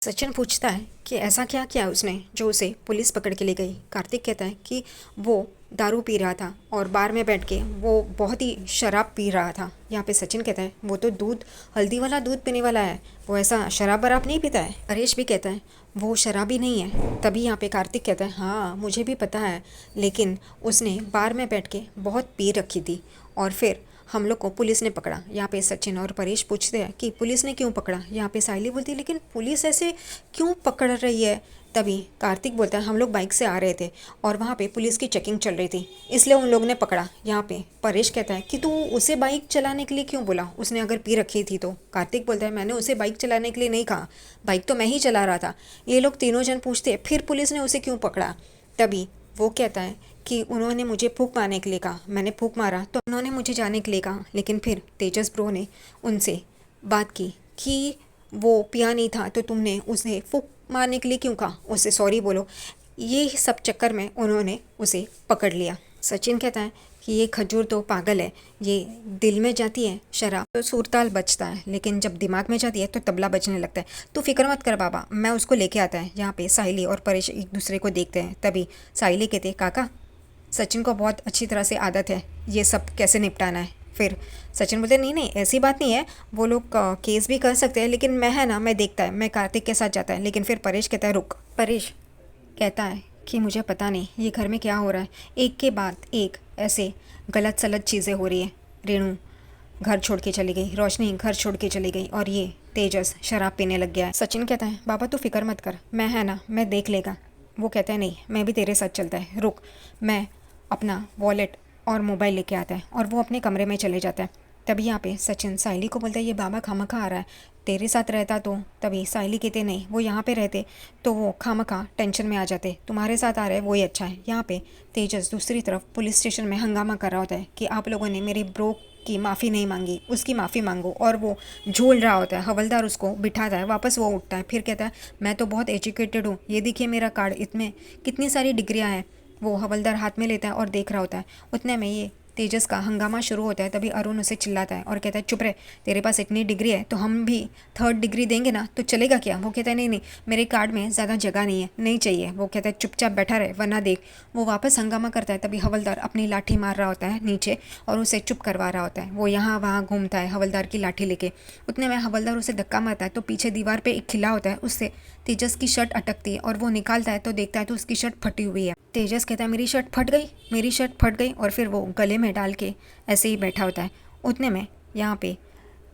सचिन पूछता है कि ऐसा क्या किया उसने जो उसे पुलिस पकड़ के ले गई। कार्तिक कहता है कि वो दारू पी रहा था और बार में बैठ के वो बहुत ही शराब पी रहा था। यहाँ पे सचिन कहता है वो तो दूध हल्दी वाला दूध पीने वाला है, वो ऐसा शराब वराब नहीं पीता है। हरेश भी कहता है वो शराबी नहीं है। तभी यहाँ पे कार्तिक कहता है हाँ मुझे भी पता है, लेकिन उसने बार में बैठ के बहुत पी रखी थी और फिर हम लोग को पुलिस ने पकड़ा। यहाँ पे सचिन और परेश पूछते हैं कि पुलिस ने क्यों पकड़ा। यहाँ पे साइली बोलती है लेकिन पुलिस ऐसे क्यों पकड़ रही है। तभी कार्तिक बोलता है हम लोग बाइक से आ रहे थे और वहाँ पे पुलिस की चेकिंग चल रही थी, इसलिए उन लोग ने पकड़ा। यहाँ पे परेश कहता है कि तू उसे बाइक चलाने के लिए क्यों बोला, उसने अगर पी रखी थी तो। कार्तिक बोलता है मैंने उसे बाइक चलाने के लिए नहीं कहा, बाइक तो मैं ही चला रहा था। ये लोग तीनों जन पूछते हैं फिर पुलिस ने उसे क्यों पकड़ा। तभी वो कहता है कि उन्होंने मुझे फूंक मारने के लिए कहा, मैंने फूंक मारा तो उन्होंने मुझे जाने के लिए कहा, लेकिन फिर तेजस ब्रो ने उनसे बात की कि वो पिया नहीं था तो तुमने उसे फूंक मारने के लिए क्यों कहा, उससे सॉरी बोलो। ये सब चक्कर में उन्होंने उसे पकड़ लिया। सचिन कहता है कि ये खजूर तो पागल है, ये दिल में जाती है शराब तो सुरताल बजता है, लेकिन जब दिमाग में जाती है तो तबला बजने लगता है। तो फिक्र मत कर बाबा, मैं उसको लेके आता है। यहाँ पे साहिली और परेश एक दूसरे को देखते हैं। तभी साहिली कहते काका सचिन को बहुत अच्छी तरह से आदत है ये सब कैसे निपटाना है। फिर सचिन बोलते नहीं नहीं ऐसी बात नहीं है, वो लोग केस भी कर सकते हैं, लेकिन मैं है ना मैं देखता है, मैं कार्तिक के साथ जाता है। लेकिन फिर परेश कहता है रुक। परेश कहता है कि मुझे पता नहीं ये घर में क्या हो रहा है, एक के बाद एक ऐसे गलत सलत चीज़ें हो रही है। रेणु घर छोड़ के चली गई, रोशनी घर छोड़ के चली गई और ये तेजस शराब पीने लग गया है। सचिन कहता है बाबा तू फिक्र मत कर, मैं है ना मैं देख लेगा। वो कहता है नहीं मैं भी तेरे साथ चलता है, रुक। मैं अपना वॉलेट और मोबाइल लेके आता है और वो अपने कमरे में चले जाता है। तभी यहाँ पे सचिन साहिली को बोलता है ये बाबा खामखा आ रहा है, तेरे साथ रहता तो। तभी साहिली कहते नहीं वो यहाँ पे रहते तो वो खामखा टेंशन में आ जाते, तुम्हारे साथ आ रहे वो ही अच्छा है। यहाँ पे तेजस दूसरी तरफ पुलिस स्टेशन में हंगामा कर रहा होता है कि आप लोगों ने मेरे ब्रो की माफ़ी नहीं मांगी, उसकी माफ़ी मांगो। और वो झूल रहा होता है, हवलदार उसको बिठाता है, वापस वो उठता है, फिर कहता है मैं तो बहुत एजुकेटेड हूँ, ये देखिए मेरा कार्ड, इसमें कितनी सारी डिग्रियाँ हैं। वो हवलदार हाथ में लेता है और देख रहा होता है। उतने में ये तेजस का हंगामा शुरू होता है। तभी अरुण उसे चिल्लाता है और कहता है चुप रहे, तेरे पास इतनी डिग्री है तो हम भी थर्ड डिग्री देंगे ना तो चलेगा क्या। वो कहता है नहीं नहीं मेरे कार्ड में ज़्यादा जगह नहीं है, नहीं चाहिए। वो कहता है चुपचाप बैठा रहे वरना देख। वो वापस हंगामा करता है। तभी हवलदार अपनी लाठी मार रहा होता है नीचे और उसे चुप करवा रहा होता है। वो यहाँ वहाँ घूमता है हवलदार की लाठी लेके। उतने में हवलदार उसे धक्का मारता है तो पीछे दीवार पे एक खिला होता है, उससे तेजस की शर्ट अटकती है और वो निकालता है तो देखता है तो उसकी शर्ट फटी हुई है। तेजस कहता है मेरी शर्ट फट गई, मेरी शर्ट फट गई, और फिर वो गले में डाल के ऐसे ही बैठा होता है। उतने में यहाँ पे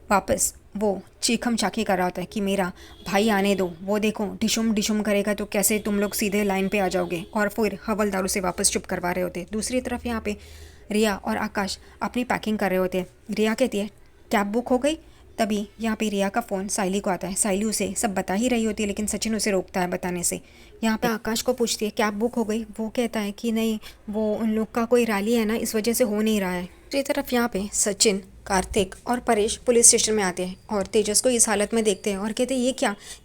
वापस वो चीखम चाकी कर रहा होता है कि मेरा भाई आने दो, वो देखो डिशुम डिशुम करेगा तो कैसे तुम लोग सीधे लाइन पे आ जाओगे। और फिर हवलदार उसे वापस चुप करवा रहे होते। दूसरी तरफ यहाँ पे रिया और आकाश अपनी पैकिंग कर रहे होते हैं। रिया कहती है कैब बुक हो गई। तभी यहाँ पे रिया का फ़ोन साइली को आता है। साइली उसे सब बता ही रही होती है, लेकिन सचिन उसे रोकता है बताने से। यहाँ पे आकाश को पूछती है कैब बुक हो गई। वो कहता है कि नहीं वो उन लोग का कोई रैली है ना, इस वजह से हो नहीं रहा है। दूसरी तरफ यहाँ पे सचिन, कार्तिक और परेश पुलिस स्टेशन में आते हैं और तेजस को इस हालत में देखते हैं और कहते हैं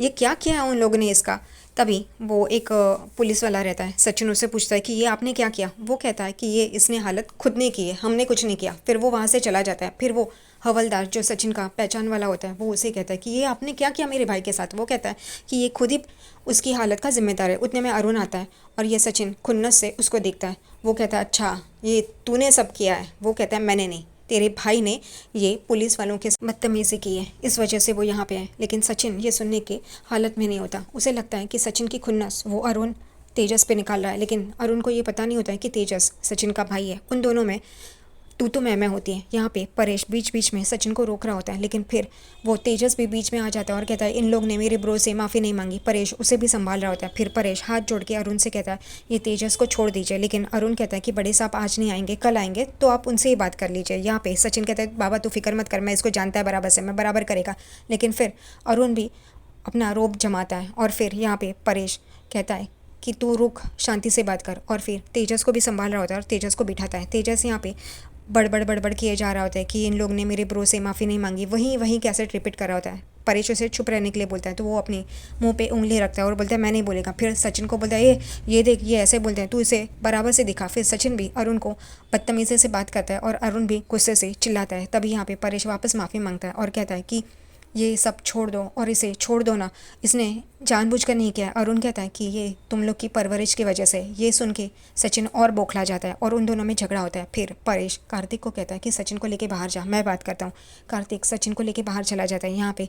ये क्या किया है उन लोगों ने इसका। तभी वो एक पुलिस वाला रहता है। सचिन उससे पूछता है कि ये आपने क्या किया। वो कहता है कि ये इसने हालत खुद ने की है, हमने कुछ नहीं किया। फिर वो वहाँ से चला जाता है। फिर वो हवलदार जो सचिन का पहचान वाला होता है वो उसे कहता है कि ये आपने क्या किया मेरे भाई के साथ। वो कहता है कि ये खुद ही उसकी हालत का जिम्मेदार है। उतने में अरुण आता है और ये सचिन खुन्नस से उसको देखता है। वो कहता है अच्छा ये तूने सब किया है। वो कहता है मैंने नहीं, तेरे भाई ने ये पुलिस वालों के बदतमीजी की है, इस वजह से वो यहाँ पे है। लेकिन सचिन ये सुनने की हालत में नहीं होता। उसे लगता है कि सचिन की खुन्नस वो अरुण तेजस पे निकाल रहा है, लेकिन अरुण को ये पता नहीं होता है कि तेजस सचिन का भाई है। उन दोनों में तू मैं होती है। यहाँ पे परेश बीच बीच में सचिन को रोक रहा होता है, लेकिन फिर वो तेजस भी बीच में आ जाता है और कहता है इन लोग ने मेरे ब्रो से माफ़ी नहीं मांगी। परेश उसे भी संभाल रहा होता है। फिर परेश हाथ जोड़ के अरुण से कहता है ये तेजस को छोड़ दीजिए, लेकिन अरुण कहता है कि बड़े साहब आज नहीं आएंगे, कल आएंगे तो आप उनसे ही बात कर लीजिए। यहाँ पे सचिन कहता है बाबा तू फिक्र मत कर, मैं इसको जानता है बराबर से, मैं बराबर करेगा। लेकिन फिर अरुण भी अपना रोब जमाता है और फिर यहाँ पे परेश कहता है कि तू रुक, शांति से बात कर। और फिर तेजस को भी संभाल रहा होता है और तेजस को बिठाता है। तेजस यहाँ पे बड़बड़ किए जा रहा होता है कि इन लोग ने मेरे ब्रो से माफ़ी नहीं मांगी। वहीं कैसेट रिपीट कर रहा होता है। परेश उसे चुप रहने के लिए बोलता है तो वो अपने मुंह पे उंगली रखता है और बोलता है मैं नहीं बोलेगा। फिर सचिन को बोलता है ये देख ये ऐसे बोलते हैं, तू इसे बराबर से दिखा। फिर सचिन भी अरुण को बदतमीज़ी से बात करता है और अरुण भी गुस्से से चिल्लाता है। तभी यहाँ पे परेश वापस माफ़ी मांगता है और कहता है कि ये सब छोड़ दो और इसे छोड़ दो ना, इसने जानबूझकर नहीं किया। अरुण कहता है कि ये तुम लोग की परवरिश की वजह से। ये सुन के सचिन और बौखला जाता है और उन दोनों में झगड़ा होता है। फिर परेश कार्तिक को कहता है कि सचिन को लेके बाहर जा, मैं बात करता हूँ। कार्तिक सचिन को लेके बाहर चला जाता है। यहाँ पे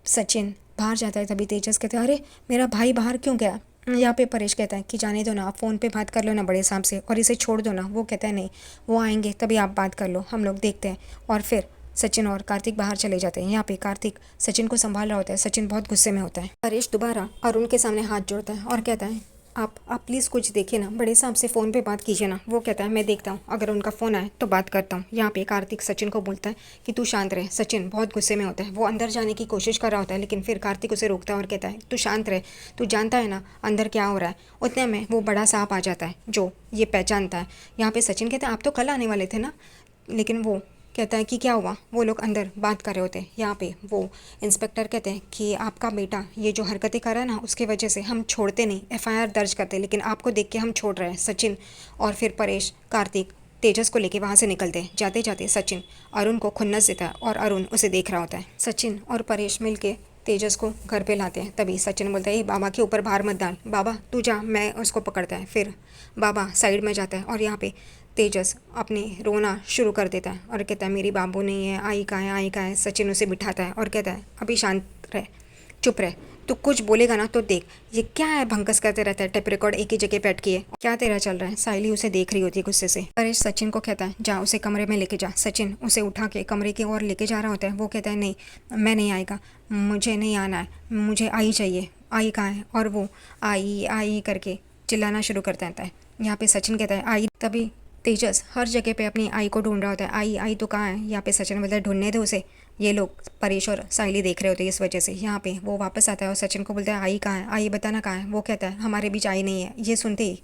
सचिन बाहर जाता है, तभी तेजस कहते हैं अरे मेरा भाई बाहर क्यों गया। यहाँ पे परेश कहता है कि जाने दो ना, आप फ़ोन पे बात कर लो ना बड़े साहब से और इसे छोड़ दो ना। वो कहता है नहीं, वो आएंगे तभी आप बात कर लो, हम लोग देखते हैं। और फिर सचिन और कार्तिक बाहर चले जाते हैं। यहाँ पे कार्तिक सचिन को संभाल रहा होता है। सचिन बहुत गुस्से में होता है। परेश दोबारा अरुण के सामने हाथ जोड़ता है और कहता है आप प्लीज़ कुछ देखिए ना, बड़े साहब से फ़ोन पे बात कीजिए ना। वो कहता है मैं देखता हूँ, अगर उनका फ़ोन आए तो बात करता हूँ। यहाँ पे कार्तिक सचिन को बोलता है कि तू शांत रहे। सचिन बहुत गुस्से में होता है, वो अंदर जाने की कोशिश कर रहा होता है, लेकिन फिर कार्तिक उसे रोकता है और कहता है तू शांत रहे, तू जानता है ना अंदर क्या हो रहा है। उतने में वो बड़ा सांप आ जाता है जो ये पहचानता है। यहाँ पे सचिन कहता है आप तो कल आने वाले थे ना, लेकिन वो कहता है कि क्या हुआ। वो लोग अंदर बात कर रहे होते हैं। यहाँ पे वो इंस्पेक्टर कहते हैं कि आपका बेटा ये जो हरकतें कर रहा है ना, उसके वजह से हम छोड़ते नहीं, एफआईआर दर्ज करते, लेकिन आपको देख के हम छोड़ रहे हैं। सचिन और फिर परेश कार्तिक तेजस को लेके वहाँ से निकलते हैं। जाते जाते सचिन अरुण को खुन्नस देता है और अरुण उसे देख रहा होता है। सचिन और परेश मिलके तेजस को घर पे लाते हैं। तभी सचिन बोलता है ये बाबा के ऊपर भार मत डाल, बाबा तू जा, मैं उसको पकड़ता है। फिर बाबा साइड में जाता है और यहाँ पे तेजस अपनी रोना शुरू कर देता है और कहता है मेरी बाबू नहीं है, आई कहाँ है, आई कहाँ है। सचिन उसे बिठाता है और कहता है अभी शांत रह, चुप रह, तू कुछ बोलेगा ना तो देख ये क्या है, भंकस करते रहता है, टेप रिकॉर्ड एक ही जगह बैठ के है, क्या तेरा चल रहा है। साइली उसे देख रही होती है गुस्से से। परेश सचिन को कहता है जा उसे कमरे में लेके जा। सचिन उसे उठा के कमरे की ओर लेके जा रहा होता है। वो कहता है नहीं मैं नहीं आएगा, मुझे नहीं आना है, मुझे आई चाहिए। आई कहाँ है। और वो आई आई करके चिल्लाना शुरू कर देता है। यहाँ पे सचिन कहता है आई। तभी तेजस हर जगह पे अपनी आई को ढूंढ रहा होता है। आई आई तो कहाँ है। यहाँ पे सचिन बोलता है ढूंढने दो उसे। ये लोग परेश और साइली देख रहे होते हैं, इस वजह से। यहाँ पे वो वापस आता है और सचिन को बोलता है आई कहाँ है, आई बताना कहाँ है। वो कहता है हमारे बीच आई नहीं है। ये सुनते ही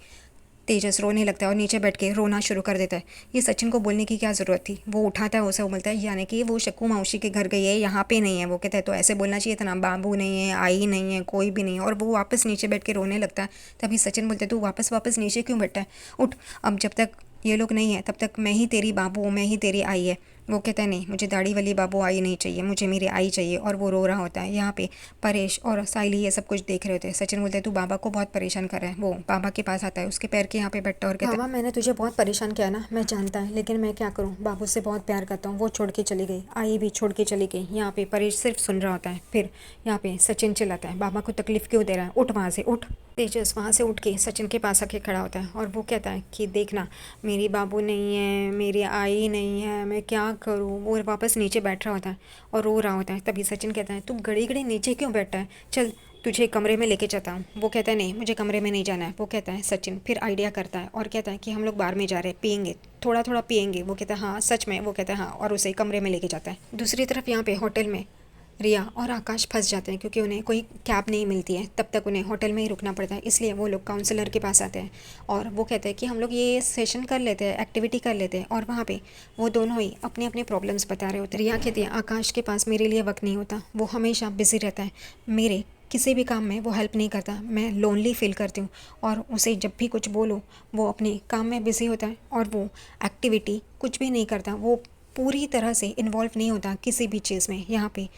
तेजस रोने लगता है और नीचे बैठ के रोना शुरू कर देता है। ये सचिन को बोलने की क्या ज़रूरत थी। वो उठाता है उसे, वो बोलता है यानी कि वो शक्कू मौसी के घर गई है, यहाँ पे नहीं है। वो कहता है तो ऐसे बोलना चाहिए था ना, बाबू नहीं है, आई नहीं है, कोई भी नहीं है। और वो वापस नीचे बैठ के रोने लगता है। तभी सचिन बोलते तू वापस वापस नीचे क्यों बैठा है, उठ, अब जब तक ये लोग नहीं है तब तक मैं ही तेरी बाबू हूँ, मैं ही तेरी आई है। वो कहता है नहीं मुझे दाढ़ी वाली बाबू आई नहीं चाहिए, मुझे मेरी आई चाहिए। और वो रो रहा होता है। यहाँ पे परेश और साइली ये सब कुछ देख रहे होते हैं। सचिन बोलते हैं तू बाबा को बहुत परेशान कर रहा है। वो बाबा के पास आता है, उसके पैर के यहाँ पे बैठता है और कहता है बाबा मैंने तुझे बहुत परेशान किया ना, मैं जानता है, लेकिन मैं क्या करूँ, बाबू से बहुत प्यार करता हूँ, वो छोड़ के चली गई, आई भी छोड़ के चली गई। यहाँ पे परेश सिर्फ सुन रहा होता है। फिर यहाँ पे सचिन चिल्लाता है बाबा को तकलीफ क्यों दे रहा है, उठ वहाँ से उठ। तेजस वहाँ से उठ के सचिन के पास आके खड़ा होता है और वो कहता है कि देखना मेरी बाबू नहीं है, मेरी आई नहीं है, मैं क्या करूँ। वो वापस नीचे बैठ रहा होता है और रो रहा होता है। तभी सचिन कहता है तू घड़ी घड़ी नीचे क्यों बैठा है, चल तुझे कमरे में लेके जाता हूँ। वो कहता है नहीं मुझे कमरे में नहीं जाना है। वो कहता है सचिन फिर आइडिया करता है और कहता है कि हम लोग बार में जा रहे हैं, पियेंगे, थोड़ा थोड़ा पियेंगे। वो कहता है हाँ सच में। वो कहता है हाँ, और उसे कमरे में लेके जाता है। दूसरी तरफ यहाँ पे होटल में रिया और आकाश फंस जाते हैं क्योंकि उन्हें कोई कैब नहीं मिलती है। तब तक उन्हें होटल में ही रुकना पड़ता है। इसलिए वो लोग काउंसलर के पास आते हैं और वो कहते हैं कि हम लोग ये सेशन कर लेते हैं, एक्टिविटी कर लेते हैं। और वहाँ पे वो दोनों ही अपने अपने प्रॉब्लम्स बता रहे होते हैं। रिया कहती है आकाश के पास मेरे लिए वक्त नहीं होता, वो हमेशा बिजी रहता है, मेरे किसी भी काम में वो हेल्प नहीं करता, मैं लोनली फील करती हूँ। और उसे जब भी कुछ बोलो वो अपने काम में बिजी होता है और वो एक्टिविटी कुछ भी नहीं करता, वो पूरी तरह से इन्वॉल्व नहीं होता किसी भी चीज़ में। यहाँ पे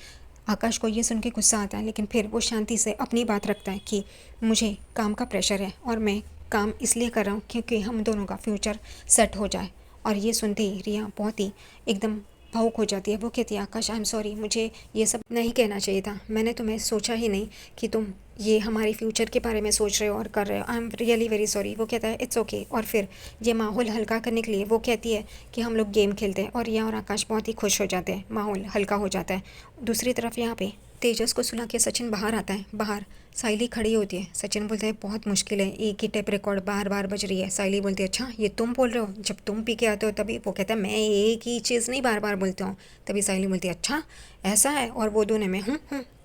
आकाश को ये सुन के गुस्सा आता है, लेकिन फिर वो शांति से अपनी बात रखता है कि मुझे काम का प्रेशर है और मैं काम इसलिए कर रहा हूँ क्योंकि हम दोनों का फ्यूचर सेट हो जाए। और ये सुनते ही रिया बहुत ही एकदम भावुक हो जाती है। वो कहती है आकाश आई एम सॉरी, मुझे ये सब नहीं कहना चाहिए था, मैंने तुम्हें सोचा ही नहीं कि तुम ये हमारे फ्यूचर के बारे में सोच रहे हो और कर रहे हो, I am really very sorry. वो कहता है इट्स ओके। और फिर ये माहौल हल्का करने के लिए वो कहती है कि हम लोग गेम खेलते हैं और रिया और आकाश बहुत ही खुश हो जाते हैं, माहौल हल्का हो जाता है। दूसरी तरफ यहाँ पे तेजस को सुला के सचिन बाहर आता है। बाहर साइली खड़ी होती है। सचिन बोलता है बहुत मुश्किल है, एक ही टेप रिकॉर्ड बार बार बज रही है। साइली बोलती है अच्छा ये तुम बोल रहे हो, जब तुम पी के आते हो तभी। वो कहता है मैं एक ही चीज़ नहीं बार बार बोलता हूँ। तभी साइली बोलती है अच्छा ऐसा है। और वो दोनों में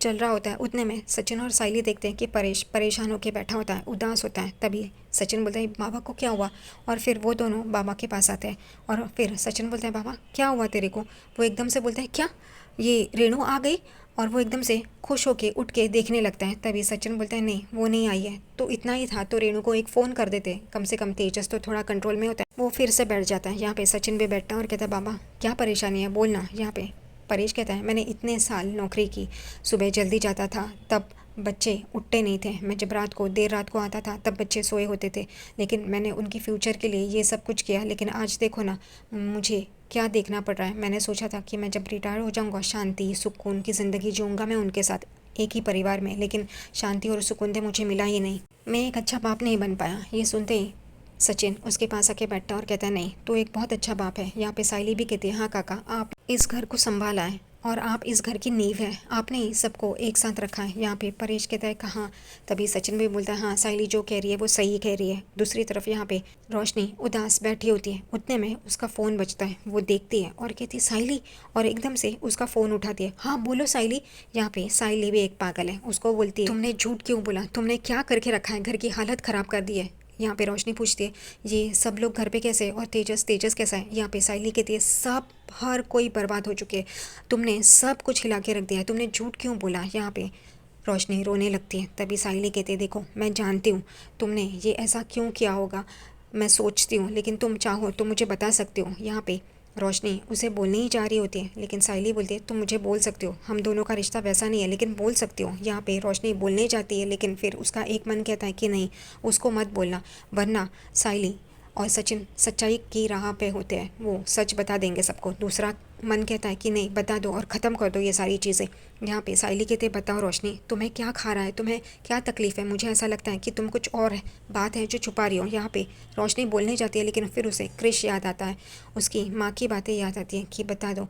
चल रहा होता है। उतने में सचिन और साइली देखते हैं कि परेश परेशान होकर बैठा होता है, उदास होता है। तभी सचिन बोलता है बाबा को क्या हुआ। और फिर वो दोनों बाबा के पास आते हैं और फिर सचिन बोलता है बाबा क्या हुआ तेरे को। वो एकदम से बोलता है क्या ये रेणु आ गई। और वो एकदम से खुश होके उठ के देखने लगता है। तभी सचिन बोलता है नहीं वो नहीं आई है, तो इतना ही था तो रेणु को एक फ़ोन कर देते, कम से कम तेजस तो थोड़ा कंट्रोल में होता है। वो फिर से बैठ जाता है। यहाँ पे सचिन भी बैठता है और कहता है बाबा क्या परेशानी है बोलना। यहाँ पे परेश कहता है मैंने इतने साल नौकरी की, सुबह जल्दी जाता था तब बच्चे उठते नहीं थे, मैं जब देर रात को आता था तब बच्चे सोए होते थे, लेकिन मैंने उनकी फ्यूचर के लिए ये सब कुछ किया, लेकिन आज देखो ना मुझे क्या देखना पड़ रहा है। मैंने सोचा था कि मैं जब रिटायर हो जाऊंगा शांति सुकून की ज़िंदगी जीऊँगा मैं उनके साथ एक ही परिवार में, लेकिन शांति और सुकून तो मुझे मिला ही नहीं, मैं एक अच्छा बाप नहीं बन पाया। ये सुनते ही सचिन उसके पास आके बैठता है और कहता है नहीं तो एक बहुत अच्छा बाप है। यहाँ पे साइली भी कहती है हाँ काका, आप इस घर को संभाला है और आप इस घर की नींव है, आपने ही सबको एक साथ रखा है। यहाँ पे परेश कहता है कहाँ। तभी सचिन भी बोलता है हाँ साइली जो कह रही है वो सही कह रही है। दूसरी तरफ यहाँ पे रोशनी उदास बैठी होती है, उतने में उसका फ़ोन बजता है, वो देखती है और कहती है साइली, और एकदम से उसका फ़ोन उठाती है। हाँ बोलो साइली। यहाँ पे साइली भी एक पागल है, उसको बोलती है तुमने झूठ क्यों बोला, तुमने क्या करके रखा है, घर की हालत ख़राब कर दी है। यहाँ पे रोशनी पूछती है ये सब लोग घर पे कैसे और तेजस कैसा है। यहाँ पे साइली कहती है सब हर कोई बर्बाद हो चुके हैं, तुमने सब कुछ हिला के रख दिया है, तुमने झूठ क्यों बोला। यहाँ पे रोशनी रोने लगती है। तभी साइली कहती है देखो मैं जानती हूँ तुमने ये ऐसा क्यों किया होगा, मैं सोचती हूँ, लेकिन तुम चाहो तो मुझे बता सकते हो। यहाँ पे रोशनी उसे बोलने ही जा रही होती है, लेकिन साइली बोलती है तुम मुझे बोल सकते हो, हम दोनों का रिश्ता वैसा नहीं है लेकिन बोल सकते हो। यहाँ पे रोशनी बोलने जाती है, लेकिन फिर उसका एक मन कहता है कि नहीं उसको मत बोलना, वरना साइली और सचिन सच्चाई की राह पे होते हैं, वो सच बता देंगे सबको। दूसरा मन कहता है कि नहीं बता दो और ख़त्म कर दो ये सारी चीज़ें। यहाँ पे साइली कहते बताओ रोशनी तुम्हें क्या खा रहा है, तुम्हें क्या तकलीफ़ है, मुझे ऐसा लगता है कि तुम कुछ और बात है जो छुपा रही हो। यहाँ पे रोशनी बोलने जाती है, लेकिन फिर उसे क्रिश याद आता है, उसकी माँ की बातें याद आती हैं कि बता दो,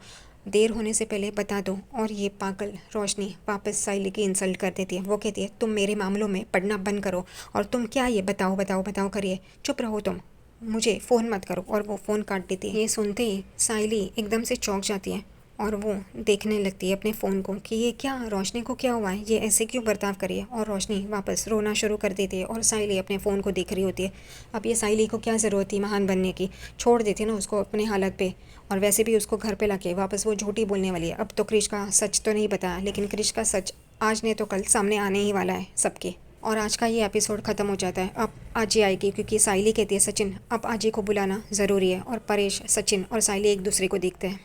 देर होने से पहले बता दो। और ये पागल रोशनी वापस साइली की इंसल्ट कर देती है। वो कहती है तुम मेरे मामलों में पढ़ना बंद करो और तुम क्या ये बताओ बताओ बताओ करिए, चुप रहो तुम, मुझे फ़ोन मत करो। और वो फ़ोन काट देती है। ये सुनते ही साइली एकदम से चौंक जाती है और वो देखने लगती है अपने फ़ोन को कि ये क्या, रोशनी को क्या हुआ है, ये ऐसे क्यों बर्ताव करी है। और रोशनी वापस रोना शुरू कर देती है और साइली अपने फ़ोन को देख रही होती है। अब ये साइली को क्या ज़रूरत थी महान बनने की, छोड़ देती ना उसको अपनी हालत पे। और वैसे भी उसको घर पे लाके वापस वो झूठी बोलने वाली है। अब तो क्रिश का सच तो नहीं बताया, लेकिन क्रिश का सच आज नहीं तो कल सामने आने ही वाला है सबके। और आज का ये एपिसोड ख़त्म हो जाता है। अब आज ही आएगी, क्योंकि साइली कहती है सचिन अब आज ही को बुलाना ज़रूरी है। और परेश सचिन और साइली एक दूसरे को देखते हैं।